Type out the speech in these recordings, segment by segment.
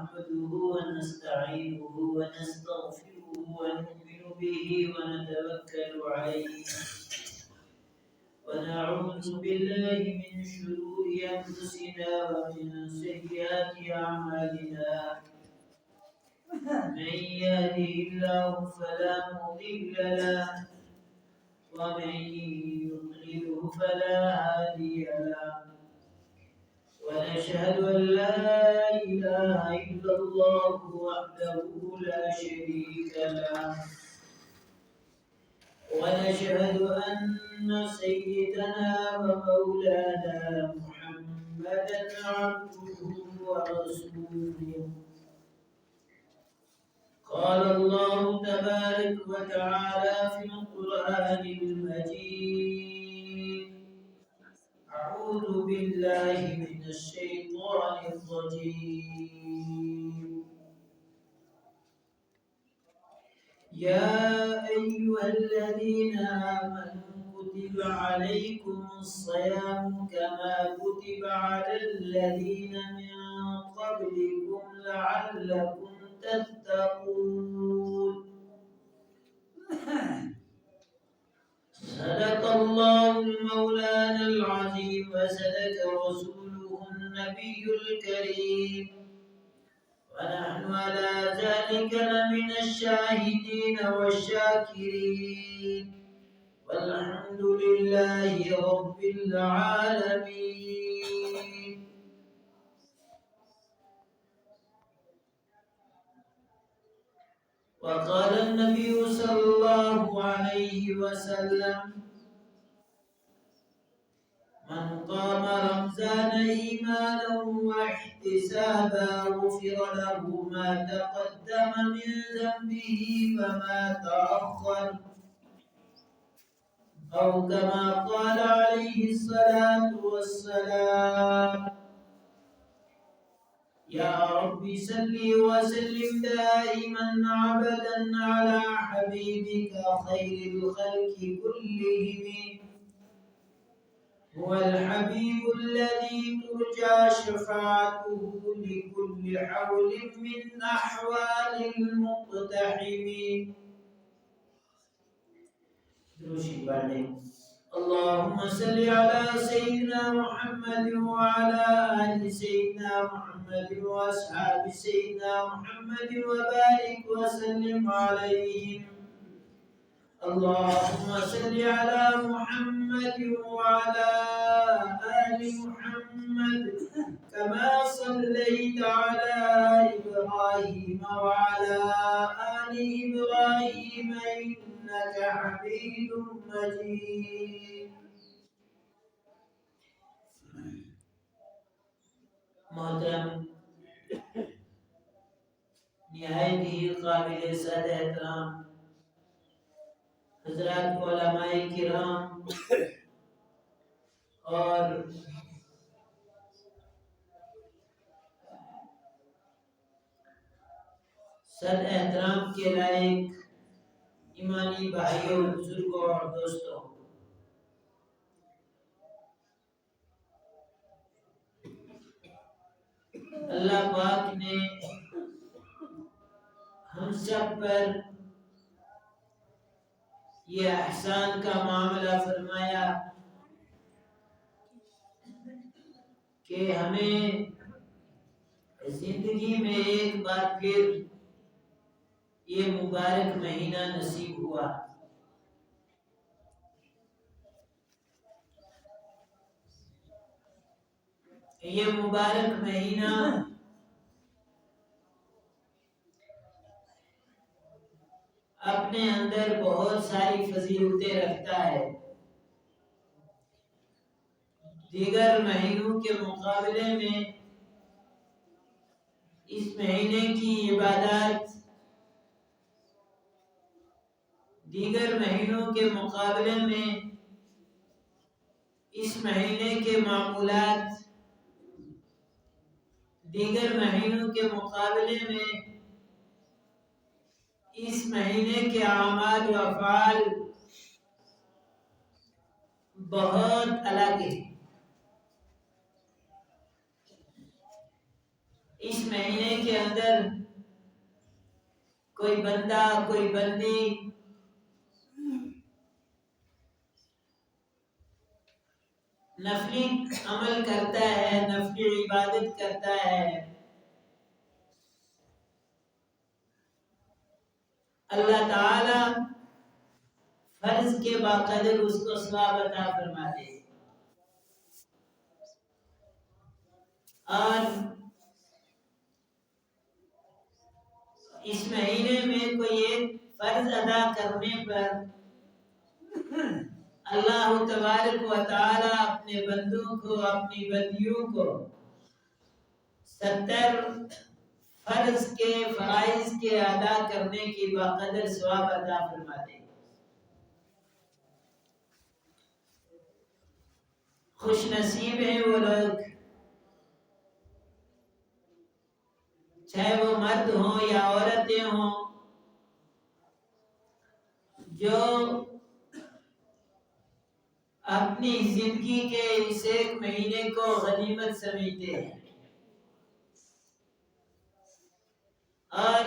نحمده ونستعينه ونستغفره ونؤمن به ونتوكل عليه ونعوذ بالله من شرور أنفسنا ومن سيئات أعمالنا من يهده الله فلا مضل له ومن يضلله فلا هادي له ونشهد أن لا إله إلا الله وحده لا شريك له ونشهد أن سيدنا ومولانا محمدا عبده ورسوله قال الله تبارك وتعالى في القرآن المجيد أعوذ بالله من الشيطان الرجيم يا أيها الذين آمنوا كتب عليكم الصيام كما كتب على الذين من قبلكم لعلكم تتقون صدق الله المولانا العظيم وصدق رسوله النبي الكريم ونحن على ذلك لمن الشاهدين والشاكرين والحمد لله رب العالمين. وقال النبي صلى الله عليه وسلم من قام رمضان إيمانا واحتسابا غفر له ما تقدم من ذنبه وما تأخر أو كما قال عليه الصلاة والسلام. يا رب صل وسلم دائما أبدا على حبيبك خير الخلق كلهم هو الحبيب الذي ترجى شفاعته لكل حول من أحوال المقتحمين. اللهم صل على سيدنا محمد وعلى آل سيدنا محمد وأصحاب سيدنا محمد وبارك وسلم عليهم. اللهم صل على محمد وعلى آل محمد كما صليت على إبراهيم وعلى آل إبراهيم إنك حميد مجيد. محترم نہایت ہی قابل صد احترام حضرات علماء کرام اور صد احترام کے لائق ایمانی بھائیوں، بزرگوں اور دوستوں، اللہ پاک نے ہم سب پر یہ احسان کا معاملہ فرمایا کہ ہمیں زندگی میں ایک بار پھر یہ مبارک مہینہ نصیب ہوا. یہ مبارک مہینہ اپنے اندر بہت ساری فضیلتیں رکھتا ہے. دیگر مہینوں کے مقابلے میں اس مہینے کی عبادات دیگر مہینوں کے مقابلے میں اس مہینے کے معمولات دیگر مہینوں کے مقابلے میں اس مہینے کے اعمال و افعال بہت الگ ہے. اس اس مہینے کے اندر کوئی بندہ کوئی بندی نفلی عمل کرتا ہے، نفلی عبادت کرتا ہے، اللہ تعالی فرض کے باقدر اس کو ثواب عطا فرماتے ہیں۔ اور اس مہینے میں کوئی ایک فرض ادا کرنے پر اللہ تبارک و تعالی اپنے بندوں کو، اپنی بندیوں کو 70 فرض کے فرائض کے ادا کرنے کی باقدر ثواب عطا فرماتے ہیں۔ خوش نصیب ہیں وہ لوگ، چاہے وہ مرد ہوں یا عورتیں ہوں، جو اپنی زندگی کے اس ایک مہینے کو غنیمت سمجھتے ہیں اور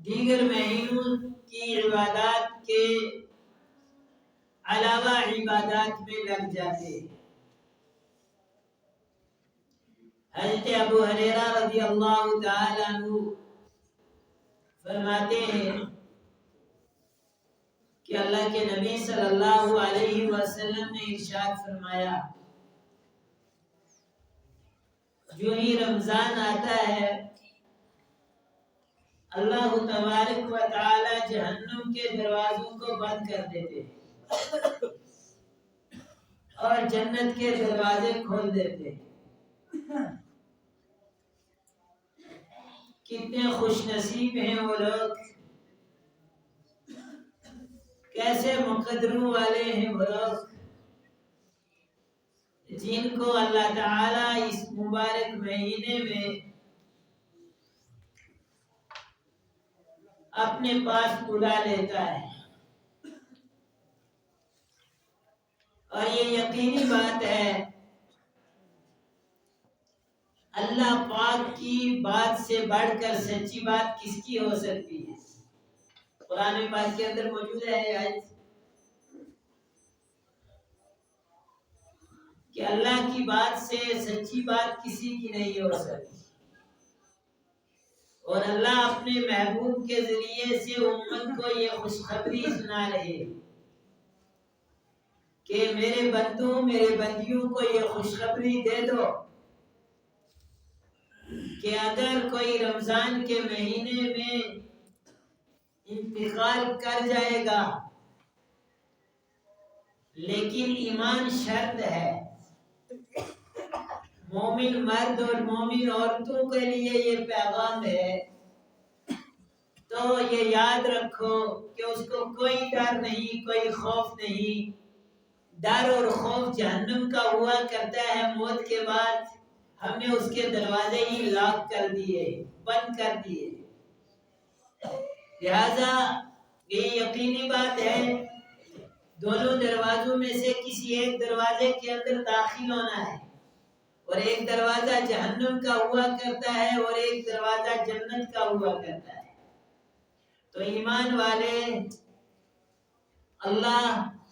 دیگر مہینوں کی عبادات کے علاوہ عبادات میں لگ جاتے ہیں۔ حضرت ابو ہریرہ رضی اللہ تعالی عنہ فرماتے ہیں کہ اللہ کے نبی صلی اللہ علیہ وسلم نے ارشاد فرمایا، جو ہی رمضان آتا ہے اللہ تبارک و تعالی جہنم کے دروازوں کو بند کر دیتے ہیں اور جنت کے دروازے کھول دیتے ہیں۔ کتنے خوش نصیب ہیں وہ لوگ، کیسے مقدروں والے ہیں وہ لوگ، جن کو اللہ تعالی اس مبارک مہینے میں اپنے پاس بلا لیتا ہے۔ اور یہ یقینی بات ہے، اللہ پاک کی بات سے بڑھ کر سچی بات کس کی ہو سکتی ہے؟ قرآن پاک کے اندر موجود ہے آیت کہ اللہ کی بات سے سچی بات کسی کی نہیں ہو سکتی، اور اللہ اپنے محبوب کے ذریعے سے امت کو یہ خوشخبری سنا رہے کہ میرے بندوں میرے بندیوں کو یہ خوشخبری دے دو کہ اگر کوئی رمضان کے مہینے میں انتقال کر جائے گا لیکن ایمان شرط ہے، مومن مرد اور مومن عورتوں کے لیے یہ پیغام ہے، تو یہ یاد رکھو کہ اس کو کوئی ڈر نہیں، کوئی خوف نہیں۔ ڈر اور خوف جہنم کا ہوا کرتا ہے، موت کے بعد ہم نے اس کے دروازے ہی لاک کر دیے، بند کر دیے۔ لہذا یہ یقینی بات ہے دونوں دروازوں میں سے کسی ایک دروازے کے اندر داخل ہونا ہے، اور ایک دروازہ جہنم کا ہوا کرتا ہے اور ایک دروازہ جنت کا ہوا کرتا ہے۔ تو ایمان والے، اللہ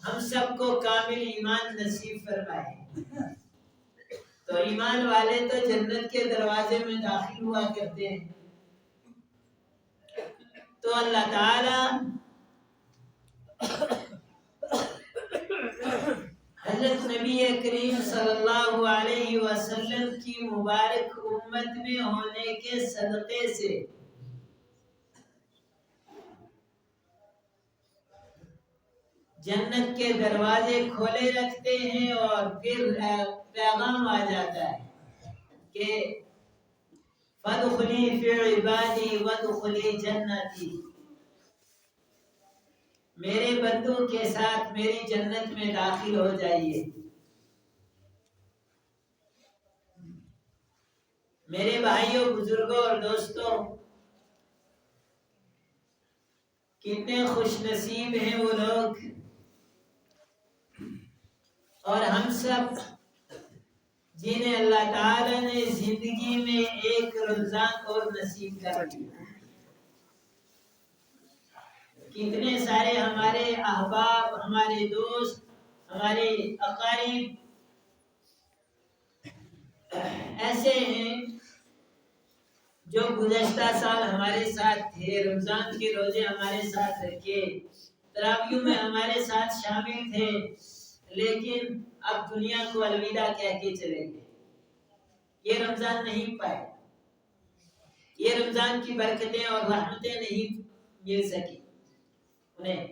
ہم سب کو کامل ایمان نصیب فرمائے۔ تو ایمان والے تو جنت کے دروازے میں داخل ہوا کرتے ہیں۔ تو اللہ تعالی حضرت نبی کریم صلی اللہ علیہ وسلم کی مبارک امت میں ہونے کے صدقے سے جنت کے دروازے کھولے رکھتے ہیں، اور پھر پیغام آ جاتا ہے کہ فَادْخُلِي فِي عِبَادِي وَادْخُلِي جَنَّتِي، میرے بندوں کے ساتھ میری جنت میں داخل ہو جائیے۔ میرے بھائیوں، بزرگوں اور دوستوں، کتنے خوش نصیب ہیں وہ لوگ اور ہم سب جنہیں اللہ تعالی نے زندگی میں ایک رمضان اور نصیب کر دیا۔ کتنے سارے ہمارے احباب، ہمارے دوست، ہمارے اقارب ایسے ہیں جو گزشتہ سال ہمارے ساتھ تھے، رمضان کے روزے ہمارے ساتھ رکھے، تراویح میں ہمارے ساتھ شامل تھے، لیکن اب دنیا کو الوداع کہہ کے چلے گئے۔ یہ رمضان نہیں پائے، یہ رمضان کی برکتیں اور رحمتیں نہیں مل سکی انہیں،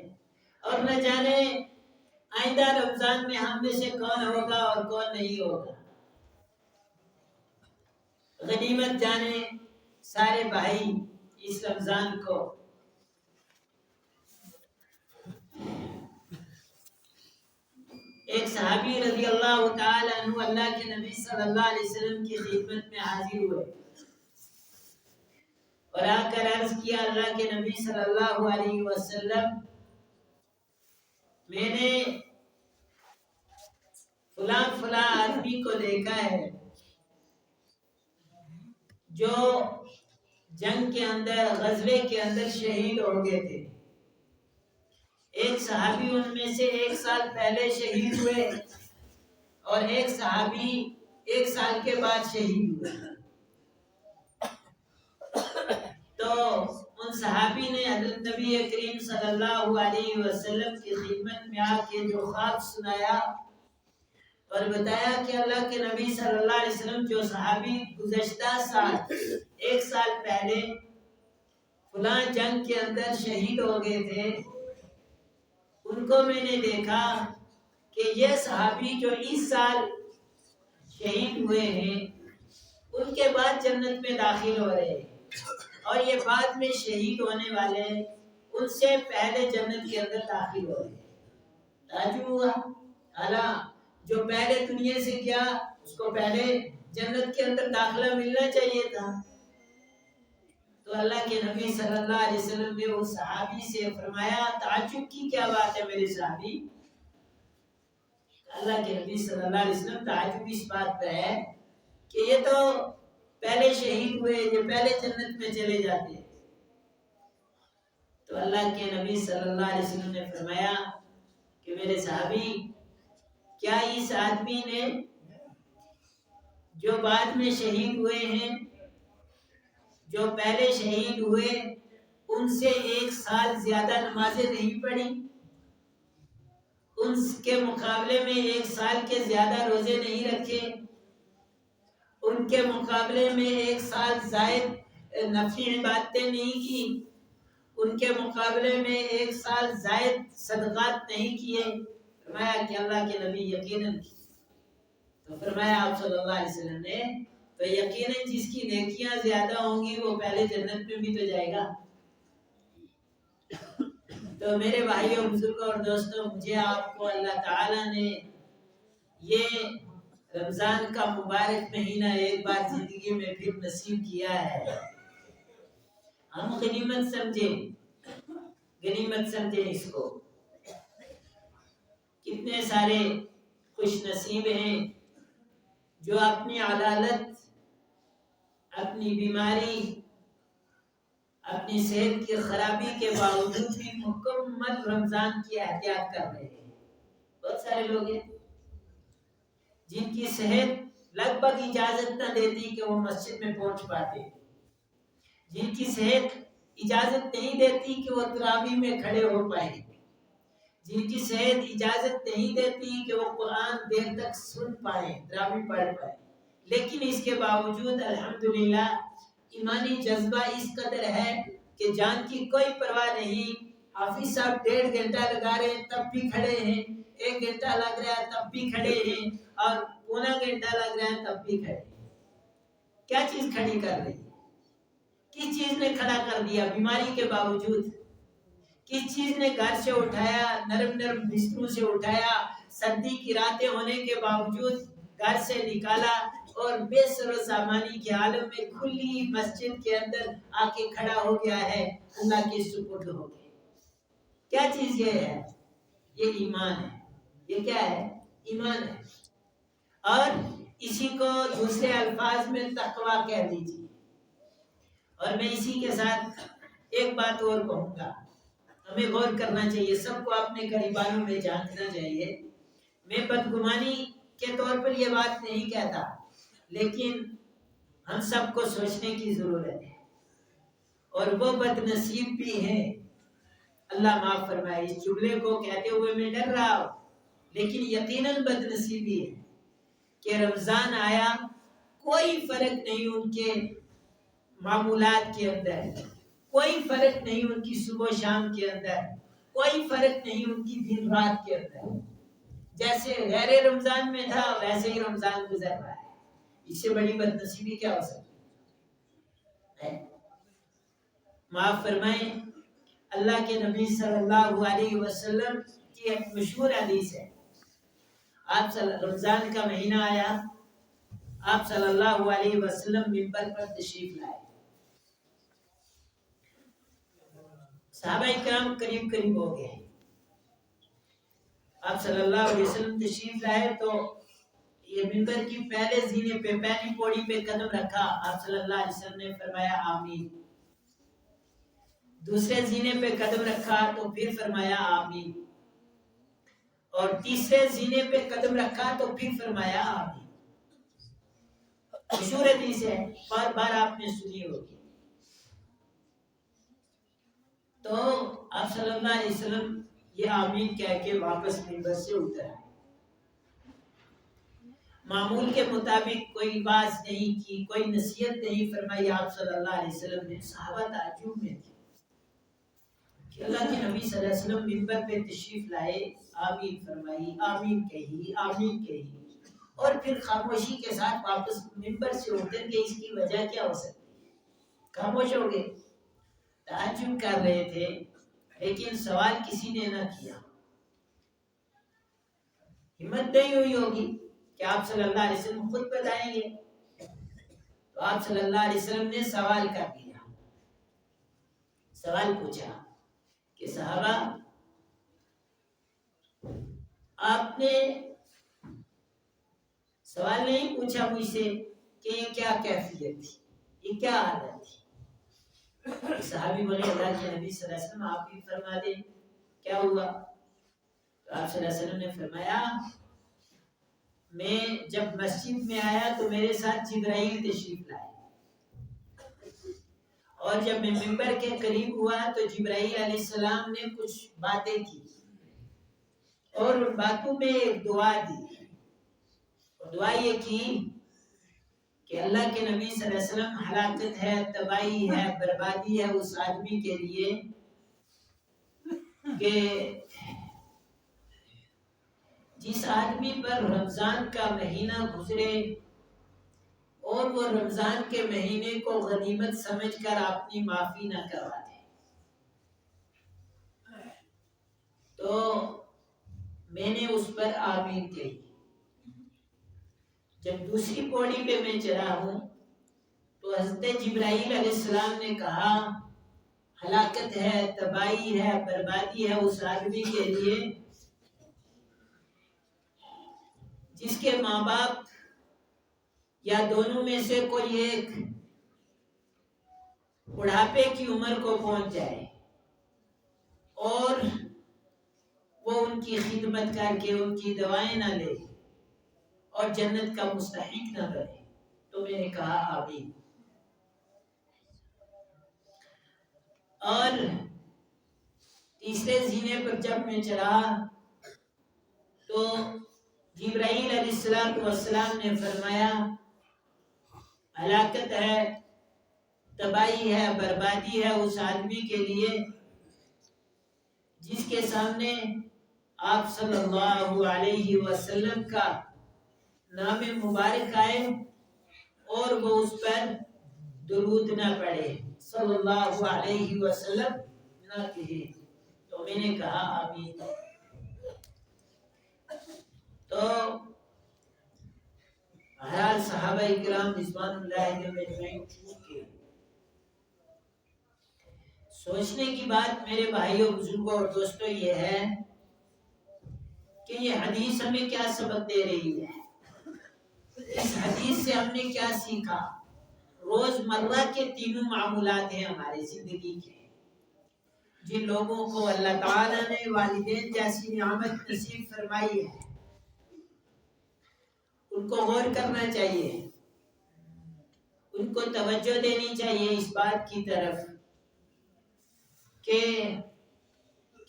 اور نہ جانے آئندہ رمضان میں ہم میں سے کون ہوگا اور کون نہیں ہوگا۔ غنیمت جانے سارے بھائی اس رمضان کو۔ ایک صحابی رضی اللہ تعالی عنہ اللہ کے نبی صلی اللہ علیہ وسلم کی خدمت میں حاضر ہوئے اور آ کر عرض کیا، اللہ کے نبی صلی اللہ علیہ وسلم، میں نے فلاں آدمی کو دیکھا ہے جو جنگ کے اندر، غزوے کے اندر شہید ہو گئے تھے۔ ایک صحابی ان میں سے 1 سال پہلے شہید ہوئے اور ایک صحابی 1 سال کے بعد شہید ہوئے۔ تو ان صحابی نے حضرت نبی کریم صلی اللہ علیہ وسلم کی خدمت میں آ کے جو خواب سنایا اور بتایا کہ اللہ کے نبی صلی اللہ علیہ وسلم جو صحابی گزشتہ سال 1 سال پہلے فلاں جنگ کے اندر شہید ہو گئے تھے، ان کو میں نے دیکھا کہ یہ صحابی جو اس سال شہید ہوئے ہیں ان کے بعد جنت میں داخل ہو رہے ہیں، اور یہ بعد میں شہید ہونے والے ان سے پہلے جنت کے اندر داخل ہو رہے ہیں۔ تعجب ہوا، حالانکہ جو پہلے دنیا سے کیا اس کو پہلے جنت کے اندر داخلہ ملنا چاہیے تھا۔ تو اللہ کے نبی صلی اللہ علیہ وسلم نے اس صحابی سے فرمایا، تعجب کی کیا بات ہے میرے صحابی؟ اللہ کے نبی صلی اللہ علیہ وسلم تعجب اس بات پہ ہے کہ یہ تو پہلے شہید ہوئے، یہ پہلے جنت میں چلے جاتے ہیں۔ تو اللہ کے نبی صلی اللہ علیہ وسلم نے فرمایا کہ میرے صحابی، کیا اس آدمی نے جو بعد میں شہید ہوئے ہیں، جو پہلے شہید ہوئے، ان سے 1 سال زیادہ نمازیں نہیں پڑھی؟ ان کے مقابلے میں 1 سال کے زیادہ روزے نہیں رکھے؟ ان کے مقابلے میں 1 سال زائد نفلی عبادتیں نہیں کی؟ ان کے مقابلے میں 1 سال زائد صدقات نہیں کیے؟ فرمایا کہ اللہ کے نبی یقیناً کی۔ تو فرمایا آپ صلی اللہ علیہ وسلم نے، تو یقیناً جس کی نیکیاں زیادہ ہوں گی وہ پہلے جنت میں بھی تو جائے گا۔ تو میرے بھائیوں، بزرگوں اور دوستوں، مجھے آپ کو اللہ تعالیٰ نے یہ رمضان کا مبارک مہینہ ایک بار زندگی میں پھر نصیب کیا ہے۔ ہم غنیمت سمجھیں اس کو۔ کتنے سارے خوش نصیب ہیں جو اپنی عدالت، اپنی بیماری، اپنی صحت کی خرابی کے باوجود بھی مکمل رمضان کی احتیاط کر رہے ہیں۔ بہت سارے لوگ ہیں جن کی صحت لگ بھگ اجازت نہ دیتی کہ وہ مسجد میں پہنچ پاتے، جن کی صحت اجازت نہیں دیتی کہ وہ تراویح میں کھڑے ہو پائے، جن کی صحت اجازت نہیں دیتی کہ وہ قرآن دیر تک سن پائے، تراویح پڑھ پائے، لیکن اس کے باوجود الحمدللہ ایمانی جذبہ اس قدر ہے کہ جان کی کوئی پرواہ نہیں۔ حافظ صاحب 1.5 گھنٹہ لگا رہے ہیں تب بھی کھڑے ہیں، 1 گھنٹہ لگ رہا ہے تب بھی کھڑے ہیں، اور پونا گھنٹہ لگ رہا ہے تب بھی کھڑے ہیں۔ کیا چیز کھڑی کر رہی ہے؟ کس چیز نے کھڑا کر دیا بیماری کے باوجود؟ کس چیز نے گھر سے اٹھایا، نرم بستروں سے اٹھایا، سردی کی راتیں ہونے کے باوجود گھر سے نکالا اور بے سر و سامانی کے عالم میں کھلی مسجد کے اندر آ کے کھڑا ہو گیا ہے، اللہ کے سپرد ہو گئے۔ کیا چیز یہ ہے؟ یہ ایمان ہے۔ یہ کیا ہے؟ ایمان ہے۔ اور اسی کو دوسرے الفاظ میں تقوی کہہ دیجیے۔ اور میں اسی کے ساتھ ایک بات اور کہوں گا، ہمیں غور کرنا چاہیے، سب کو اپنے قریبانوں میں جاننا چاہیے۔ میں بدگمانی کے طور پر یہ بات نہیں کہتا، لیکن ہم سب کو سوچنے کی ضرورت ہے، اور وہ بد نصیب بھی ہیں، اللہ معاف فرمائے۔ اس جملے کو کہتے ہوئے میں ڈر رہا ہوں، لیکن یقیناً بد نصیبی ہے کہ رمضان آیا، کوئی فرق نہیں ان کے معمولات کے اندر، کوئی فرق نہیں ان کی صبح و شام کے اندر، کوئی فرق نہیں ان کی دن رات کے اندر، جیسے غیر رمضان میں تھا ویسے ہی رمضان گزر رہا ہے۔ اس سے بڑی بد نصیبی کیا ہو سکتی ہے؟ معاف فرمائیں، اللہ کے نبی صلی اللہ علیہ وسلم کی ایک مشہور حدیث ہے، آپ رمضان کا مہینہ آیا، آپ صلی اللہ علیہ وسلم منبر پر تشریف لائے، صحابہ کرام قریب قریب ہو گئے، آپ صلی اللہ علیہ وسلم تشریف لائے تو یہ منبر کی پہلے زینے پہ، پہلی پوڑی پہ قدم رکھا، آپ صلی اللہ علیہ وسلم نے فرمایا آمین، دوسرے زینے پہ قدم رکھا تو پھر فرمایا آمین، اور تیسرے زینے پہ قدم رکھا تو پھر فرمایا آمین۔ مشہور حدیث ہے، بار بار آپ نے سنی ہوگی۔ تو آپ صلی اللہ علیہ وسلم یہ آمین کہہ کے واپس منبر سے اتر آئے، معمول کے مطابق کوئی باز نہیں کی، کوئی نصیحت نہیں فرمائی آپ صلی اللہ علیہ وسلم نے۔ صحابہ تعجب میں تھے کہ اللہ کے نبی صلی اللہ علیہ وسلم منبر پہ تشریف لائے، آمین فرمائی، آمین کہی، آمین کہی، اور پھر خاموشی کے ساتھ واپس منبر سے اتر گئے، اس کی وجہ کیا ہو سکتی ہے؟ خاموش ہو گئے، تعجب کر رہے تھے، لیکن سوال کسی نے نہ کیا، ہمت نہیں ہوئی ہوگی کہ آپ صلی اللہ علیہ وسلم خود بتائیں گے، تو آپ صلی اللہ علیہ وسلم نے سوال کر دیا، سوال پوچھا کہ صحابہ آپ نے سوال نہیں پوچھا مجھ سے کہ یہ کیا کیفیت تھی، یہ کیا عادت تھی؟ صحابی بولے اللہ کے نبی صلی اللہ علیہ وسلم آپ بھی فرما دیں کیا ہوا؟ تو آپ صلی اللہ علیہ وسلم نے فرمایا میں جب مسجد میں آیا تو میرے ساتھ جبرائیل تشریف لائے، اور جب میں منبر کے قریب ہوا تو جبرائیل علیہ السلام نے کچھ باتیں کی، اور ان باتوں میں ایک دعا دی، اور دعا یہ کی کہ اللہ کے نبی صلی اللہ علیہ وسلم ہلاکت ہے، تباہی ہے، بربادی ہے اس آدمی کے لیے کہ جس آدمی پر رمضان کا مہینہ گزرے اور وہ رمضان کے مہینے کو غنیمت سمجھ کر اپنی معافی نہ کروا دے۔ تو میں نے اس پر آمین کہی۔ جب دوسری پوڑی پہ میں چڑھا ہوں تو حضرت جبرائیل علیہ السلام نے کہا ہلاکت ہے، تباہی ہے، بربادی ہے اس آدمی کے لیے جس کے ماں باپ یا دونوں میں سے کوئی ایک بڑھاپے کی عمر کو پہنچ جائے اور وہ ان کی خدمت کر کے ان کی دوائیں نہ لے اور جنت کا مستحق نہ بنے۔ تو میں نے کہا آمین۔ اور تیسرے زینے پر جب میں چڑھا تو جبرائیل علیہ السلام نے فرمایا ہلاکت ہے، تباہی ہے، بربادی ہے اس آدمی کے لیے جس کے سامنے آپ صلی اللہ علیہ وسلم کا نام مبارک آئے اور وہ اس پر درود نہ پڑھے، صلی اللہ علیہ وسلم نہ کہے۔ تو میں نے کہا آمین۔ تو بہرحال صحابہ اکرام رضوان اللہ علیہم اجمعین کے سوچنے کی بات میرے بھائیوں، بزرگوں اور دوستوں یہ ہے کہ یہ حدیث ہمیں کیا سبق دے رہی ہے؟ اس حدیث سے ہم نے کیا سیکھا؟ روز مرہ کے تینوں معمولات ہیں ہماری زندگی کے، جن لوگوں کو اللہ تعالیٰ نے والدین جیسی نعمت نصیب فرمائی ہے ان کو غور کرنا چاہیے، ان کو توجہ دینی چاہیے اس بات کی طرف کہ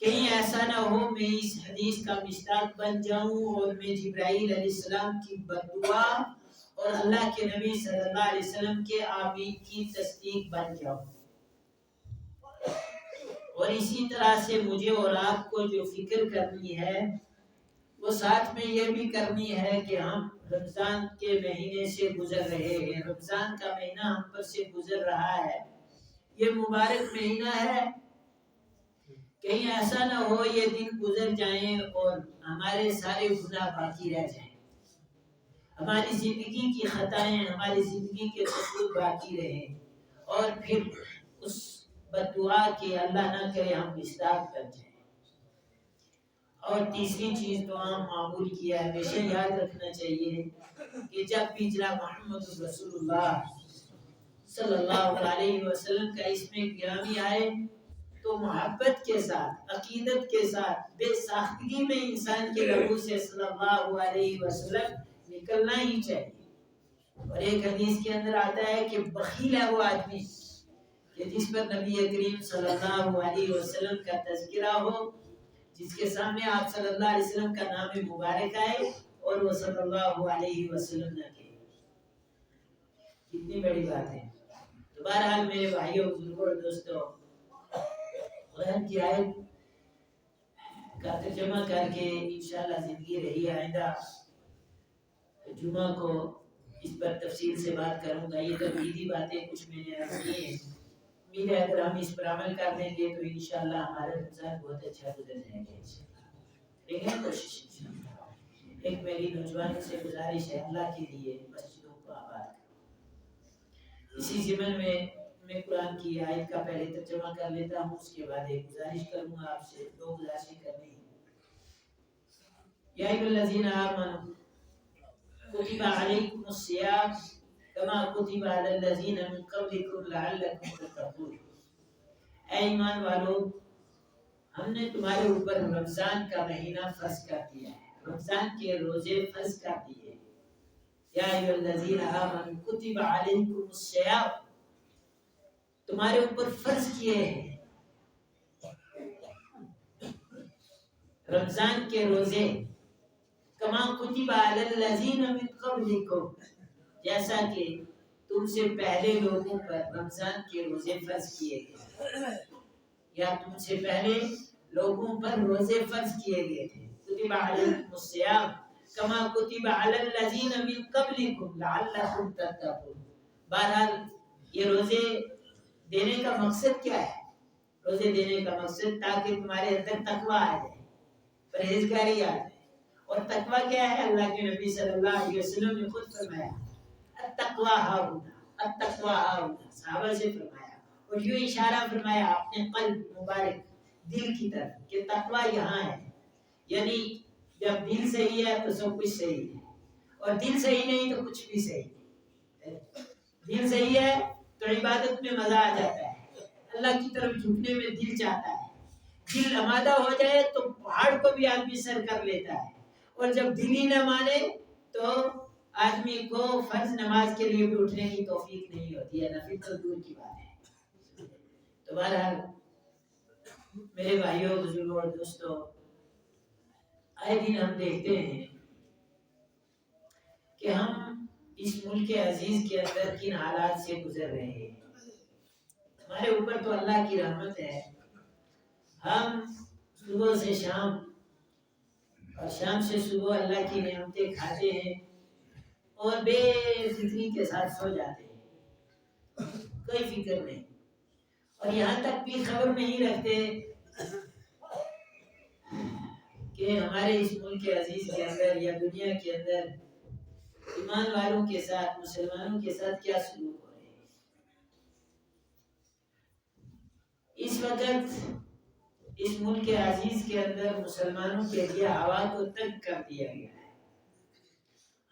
کہیں ایسا نہ ہو میں اس حدیث کا مصداق بن جاؤں اور میں جبرائیل علیہ السلام کی بددعا اور اللہ کے نبی صلی اللہ علیہ وسلم کے آمین کی تصدیق بن جاؤں۔ اور اسی طرح سے مجھے اور آپ کو جو فکر کرنی ہے وہ ساتھ میں یہ بھی کرنی ہے کہ ہم رمضان کے مہینے سے گزر رہے ہیں، رمضان کا مہینہ ہم پر سے گزر رہا ہے، یہ مبارک مہینہ ہے، کہیں ایسا نہ ہو یہ دن گزر جائیں اور ہمارے سارے گناہ باقی رہ جائیں، ہماری زندگی کی خطائیں، ہماری زندگی کے قصور باقی رہیں اور پھر اس بددعا کہ اللہ نہ کرے ہم مصداق بن جائیں۔ اور تیسری چیز تو عام معمول کیا ہے، ہمیشہ یاد رکھنا چاہیے کہ جب بھی جناب محمد رسول اللہ صلی اللہ علیہ وسلم کا اسم گرامی آئے تو محبت کے ساتھ، عقیدت کے ساتھ، بے ساختگی میں انسان کے لبوں سے صلی اللہ علیہ وسلم نکلنا ہی چاہیے۔ اور ایک حدیث کے اندر آتا ہے کہ بخیل ہے وہ آدمی کہ جس پر نبی کریم صلی اللہ علیہ وسلم کا تذکرہ ہو، جس کے سامنے آپ صلی اللہ علیہ وسلم کا نام مبارک آئے اور وہ صلی اللہ علیہ وسلم نہ کہے، کتنی بڑی بات ہے۔ تو بہرحال میرے بھائیوں، بزرگوں اور دوستوں، قرآن کی آیت کا ترجمہ کر کے انشاءاللہ زندگی رہی آئندہ جمعہ کو اس پر تفصیل سے بات کروں گا۔ یہ تمہیدی باتیں کچھ میں نے عرض کی ہیں، امید ہے اگر ہم اس پر عمل کر دیں گے تو انشاءاللہ ہمارا رمضان بہت اچھا گزر جائے گا انشاءاللہ۔ لیکن کوشش انشاءاللہ۔ ایک میری نوجوانوں سے گزارش ہے، اللہ کے لیے مسجدوں کو آباد کرو۔ اسی ضمن میں قرآن کی آیت کا پہلے ترجمہ کر لیتا ہوں، اس کے بعد ایک گزارش کروں گا آپ سے، دو گزارشیں کرنی ہیں۔ یا ایھا الذین آمنوا کتب علیکم الصیام کما کتب علی الذین من قبلکم لعلکم تتقون۔ اے ایمان والو، ہم نے تمہارے اوپر رمضان کا مہینہ فرض کر دیا ہے، رمضان کے روزے فرض کر دیے۔ یا ایھا الذین آمنوا کتب علیکم الصیام، تمہارے اوپر فرض کیے ہیں رمضان کے روزے، کما کتب علی الذین من قبلکم، جیسا کہ تم سے پہلے لوگوں پر رمضان کے روزے فرض کیے گئے، یا تم سے پہلے لوگوں پر روزے فرض کیے گئے تھے۔ کتب علیکم الصیام کما کتب علی الذین من قبلکم لعلکم تتقون۔ بہرحال یہ روزے دینے کا مقصد کیا ہے؟ روزے دینے کا مقصد تاکہ تمہارے اندر تقوی آ جائے، پرہیزگاری آ جائے۔ اور تقوی کیا ہے؟ اللہ کے نبی صلی اللہ علیہ وسلم نے خود فرمایا التقوی ہاہنا، التقوی ہاہنا، صحابہ سے فرمایا، اور یوں اشارہ فرمایا اپنے قلب مبارک، دل کی طرف کہ تقوی یہاں ہے، یعنی جب دل صحیح ہے تو سب کچھ صحیح ہے، اور دل صحیح نہیں تو کچھ بھی صحیح ہے۔ دل صحیح ہے تو عبادت میں مزہ آ جاتا ہے، اللہ کی طرف جھکنے میں دل چاہتا ہے۔ دل آمادہ ہو جائے تو پہاڑ کو بھی آدمی سر کر لیتا ہے، اور جب دل ہی نہ مانے تو آدمی کو فرض نماز کے لیے بھی اٹھنے کی توفیق نہیں ہوتی ہے، نفل تو دور کی بات ہے۔ تو بہرحال میرے بھائیوں، بزرگوں اور دوستوں، آئے دن ہم دیکھتے ہیں کہ ہم اس ملک عزیز کے اندر کن حالات سے گزر رہے ہیں۔ ہمارے اوپر تو اللہ کی رحمت ہے، ہم صبح سے شام اور شام سے صبح اللہ کی نعمتیں کھاتے ہیں اور بے فکری کے ساتھ سو جاتے ہیں، کوئی فکر نہیں، اور یہاں تک بھی خبر نہیں رکھتے کہ ہمارے اس ملک عزیز کے اندر یا دنیا کے اندر ایمان والوں کے ساتھ، مسلمانوں کے ساتھ کیا سلوک ہو رہے ہیں۔ اس وقت اس ملک عزیز کے اندر مسلمانوں کے لیے ہوا کو تنگ کر دیا گیا ہے،